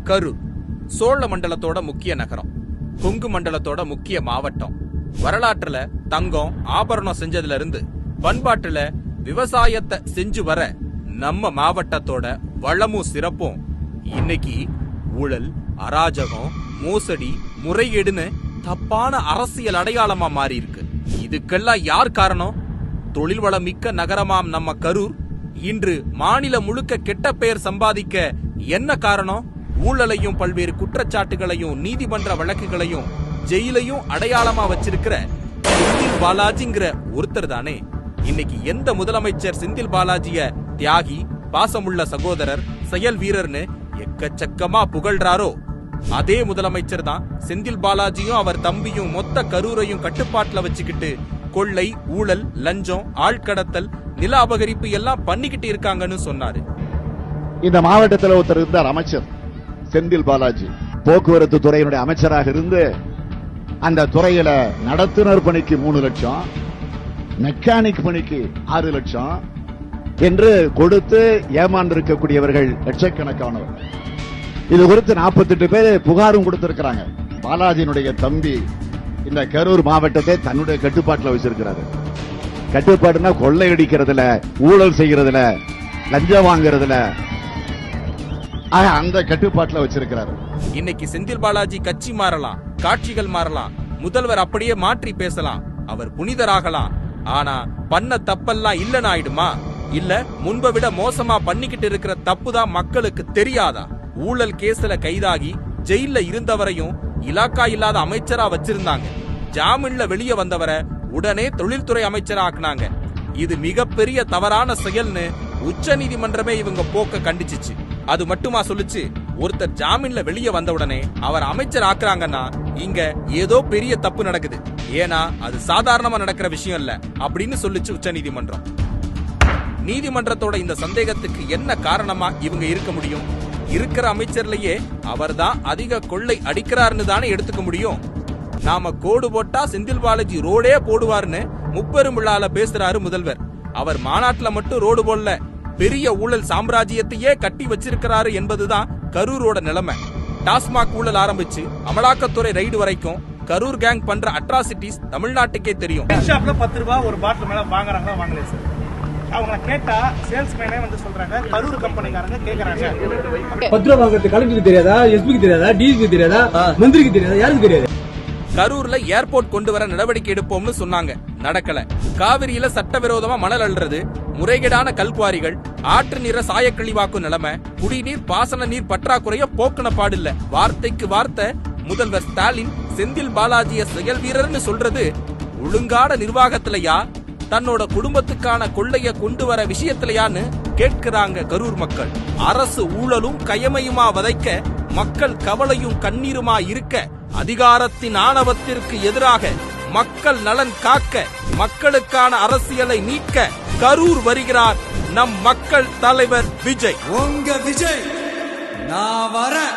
கரூர் சோழ மண்டலத்தோட முக்கிய நகரம், கொங்கு மண்டலத்தோட முக்கிய மாவட்டம். வரலாற்றுல தங்கம் ஆபரணம் செஞ்சதுல இருந்து பண்பாட்டுல விவசாயத்தை செஞ்சு வர நம்ம மாவட்டத்தோட வளமும் சிறப்பும் இன்னைக்கு ஊழல், அராஜகம், மோசடி, முறைகேடுன்னு தப்பான அரசியல் அடையாளமா மாறி இருக்கு. இதுக்கெல்லாம் யார் காரணம்? தொழில் வளம் மிக்க நகரமாம் நம்ம கரூர் இன்று மாநிலம் முழுக்க கெட்ட பெயர் சம்பாதிக்க என்ன காரணம்? ஊழலையும் பல்வேறு குற்றச்சாட்டுகளையும் நீதிமன்ற வழக்குகளையும் ஜெயிலையும் அடையாளமா வச்சிருக்கிற செந்தில் பாலாஜிங்கிற ஒருத்தர் தானே. இன்னைக்கு எந்த முதலமைச்சர் செந்தில் பாலாஜிய தியாகி, பாசமுள்ள சகோதரர், செயல் வீரர்னு எக்கச்சக்கமா புகழ்றாரோ, அதே முதலமைச்சர் தான் செந்தில் பாலாஜியும் அவர் தம்பியும் மொத்த கரூரையும் கட்டுப்பாட்டுல வச்சுக்கிட்டு கொள்ளை, ஊழல், லஞ்சம், ஆழ்கடத்தல், நில அபகரிப்பு எல்லாம் பண்ணிக்கிட்டு இருக்காங்கன்னு சொன்னாரு. இந்த மாவட்டத்தில் ஒருத்தர் இருந்தார், அமைச்சர் செந்தில் பாலாஜி. போக்குவரத்து துறையினுடைய அமைச்சராக இருந்து அந்த துறையில நடத்துனர் பணிக்கு 3 லட்சம், மெக்கானிக் பணிக்கு 6 லட்சம் என்று கொடுத்து ஏமாந்திருக்கக்கூடியவர்கள் லட்சக்கணக்கானவர். இது குறித்து 48 பேர் புகாரும் கொடுத்திருக்கிறாங்க. பாலாஜியினுடைய தம்பி இந்த கரூர் மாவட்டத்தை தன்னுடைய கட்டுப்பாட்டில் வச்சிருக்கிறாரு. கட்டுப்பாடுனா கொள்ளையடிக்கிறதுல, ஊழல் செய்யறதுல, லஞ்சம் வாங்குறதுல, அந்த கட்டுப்பாட்டில் வச்சிருக்கிறாரு. இன்னைக்கு செந்தில் பாலாஜி கட்சி மாறலாம், காட்சிகள் மாறலாம், முதல்வர் அப்படியே மாற்றி பேசலாம், அவர் புனிதராகலாம். ஆனா பண்ண தப்பெல்லாம் இல்லன்னு ஆயிடுமா? இல்ல முன்பை விட மோசமா பண்ணிக்கிட்டு இருக்கிற தப்பு தான் மக்களுக்கு தெரியாதா? ஊழல் கேஸ்ல கைதாகி ஜெயில இருந்தவரையும் இலாக்கா இல்லாத அமைச்சரா வச்சிருந்தாங்க. ஜாமீன்ல வெளியே வந்தவரை உடனே தொழில்துறை அமைச்சரா ஆக்குனாங்க. இது மிகப்பெரிய தவறான செயல்னு உச்ச நீதிமன்றமே இவங்க போக்க கண்டிச்சிச்சு. அது மட்டுமா சொல்லுச்சு, ஒருத்தர் ஜாமீன்ல வெளியே வந்த உடனே அவர் அமைச்சர் ஆக்குறாங்கன்னா இங்க ஏதோ பெரிய தப்பு நடக்குது, ஏன்னா அது சாதாரணமா நடக்கிற விஷயம் இல்ல அப்படின்னு சொல்லுச்சு உச்ச நீதிமன்றம். நீதிமன்றத்தோட இந்த சந்தேகத்துக்கு என்ன காரணமா இவங்க இருக்க முடியும்? இருக்கிற அமைச்சர்லயே அவர்தான் அதிக கொள்ளை அடிக்கிறார்னு தானே எடுத்துக்க முடியும். நாம கோடு போட்டா செந்தில் பாலாஜி ரோடே போடுவார்னு முப்பெரும் விழால பேசுறாரு முதல்வர். அவர் மாநாட்டுல மட்டும் ரோடு போடல, பெரிய ஊழல் சாம்ராஜ்யத்தையே கட்டி வச்சிருக்கிறாரு என்பதுதான் கரூரோட நிலைமை. டாஸ்மாக் ஊழல் ஆரம்பிச்சு அமலாக்கத்துறை ரைடு வரைக்கும் கரூர் கேங் பண்ற அட்ராசிட்டிஸ் தமிழ்நாட்டுக்கே தெரியும். 10 ரூபாய் ஒரு பாட்டில் மேல வாங்குறாங்களா வாங்கல சார்? அவங்க கேட்டா சேல்ஸ்மேனே வந்து சொல்றாங்க, கரூர் கம்பெனிக்காரங்க கேக்குறாங்க. 10 ரூபாய் வாங்குறது கலெக்டருக்கு தெரியாதா, எஸ்பிக்கு தெரியாதா, டிஜிக்கு தெரியாதா, மந்திரிக்கு தெரியாதா, யாருக்கு தெரியாது? கரூர்ல ஏர்போர்ட் கொண்டு வர நடவடிக்கை எடுப்போம்னு சொன்னாங்க, நடக்கல. காவிரியில சட்டவிரோதமா மணல் அள்ளுறது, முறைகேடான கல்குவாரிகள், ஆற்று நீரை சாயக்கழிவாக்கும் நிலைமை, குடிநீர் பாசன நீர் பற்றாக்குறைய போக்குன பாடில்ல. வார்த்தைக்கு வார்த்தை முதல்வர் ஸ்டாலின் செந்தில் பாலாஜிய செயல் வீரர்னு சொல்றது ஒழுங்கான நிர்வாகத்திலையா, தன்னோட குடும்பத்துக்கான கொள்ளைய கொண்டு வர விஷயத்திலையான்னு கேட்கிறாங்க கரூர் மக்கள். அரசு ஊழலும் கயமையுமா வதைக்க, மக்கள் கவலையும் கண்ணீருமா இருக்க, அதிகாரத்தின் ஆணவத்திற்கு எதிராக மக்கள் நலன் காக்க, மக்களுக்கான அரசியலை மீட்க கரூர் வருகிறார் நம் மக்கள் தலைவர் விஜய். உங்க விஜய் நான் வரேன்.